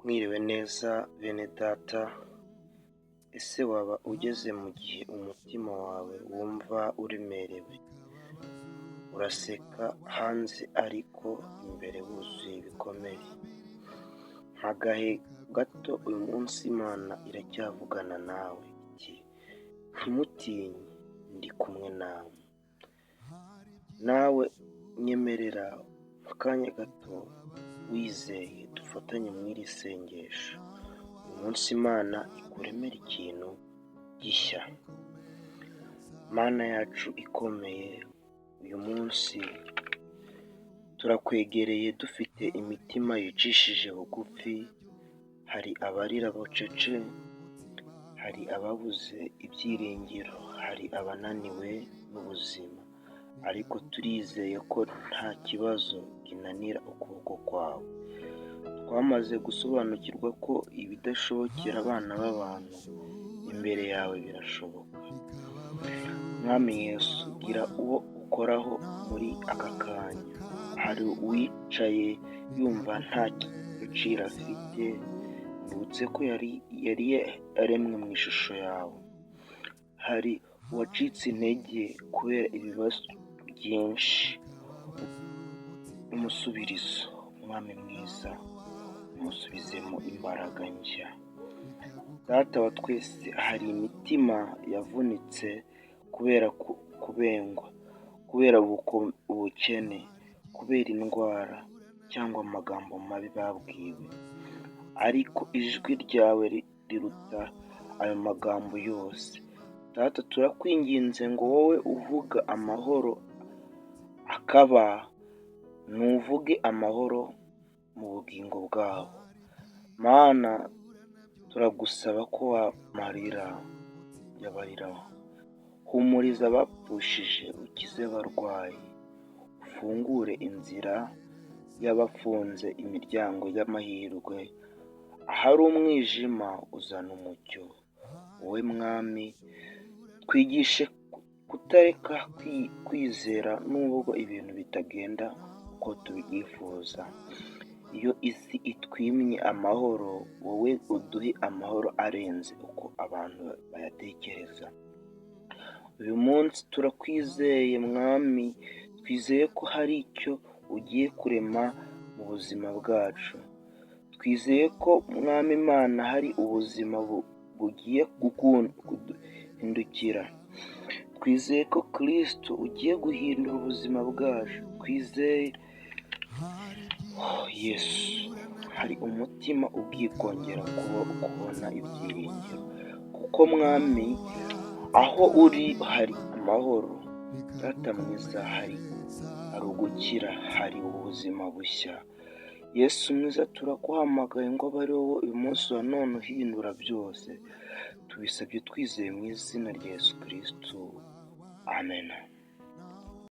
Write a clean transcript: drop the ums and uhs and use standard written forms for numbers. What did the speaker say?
Mwiriwe neza bene data, ese waba ugeze mu gihe umutima wawe wumva uremerewe, uraseka hanze ariko imbere wuzuye ibikomere? Nta gahe gato uyu munsi Imana iracyavugana nawe iti ntimutinye ndi kumwe nawe. Nawe nyemerera akanya gato wizeye dufatanye mu iri sengesho. Uyu munsi Imana ikuremera ikintu gishya. Mana yacu ikomeye, uyu munsi turakwegereye dufite imitima yicishije bugufi. Hari abarira bucece, hari ababuze ibyiringiro, hari abananiwe n'ubuzima, ariko turizeye ko nta kibazo kinanira ukuboko kwawe. Twamaze gusobanukirwa ko ibidashobokera abana b'abantu imbere yawe birashoboka. Mwami Yesu, gira uwo ukoraho muri aka kanya. Hari uwicaye yumva nta gaciro afite, mbibutse ko yari yaremwe mu ishusho yawe. Hari uwacitse intege kubera ibibazo byinshi. Umusubirizo, Mwami mwiza, umusubizemo imbaraga nshya. Data wa twese, hari imitima yavunitse kubera kubengwa, kubera ubukene, kubera indwara cyangwa amagambo mabi babwiwe, ariko ijwi ryawe riruta ayo magambo yose. Data, turakwinginze ngo wowe uvuga amahoro akaba, ntuvuge amahoro mu bugingo bwabo. Mana, turagusaba ko wamarira yabariraho, humuriza abapfushije, ukize abarwayi, ufungure inzira y'abafunze imiryango y'amahirwe. Ahari umwijima uzana umucyo. Wowe Mwami, twigishe kutareka kwizera nubwo ibintu bitagenda uko tubyifuza. Iyo isi itwimye amahoro, wowe uduhe amahoro arenze uko abantu bayatekereza. Uyu munsi turakwizeye Mwami, twizeye ko hari icyo ugiye kurema mu buzima bwacu. Twizeye ko Mwami Imana hari ubuzima bugiye guhindukira. Twizeye ko Kristo ugiye guhindura ubuzima bwacu. Twizeye Yesu, hari umutima ugiye kongera kubona ibyiringiro, kuko Mwami aho uri hari amahoro. Data mwiza, hari ugukira, hari ubuzima bushya. Yesu mwiza, turaguhamagaye ngo abe ari wowe uyu munsi wa none uhindura byose. Tubisabye twizeye mu izina rya Yesu Kristo. Amen.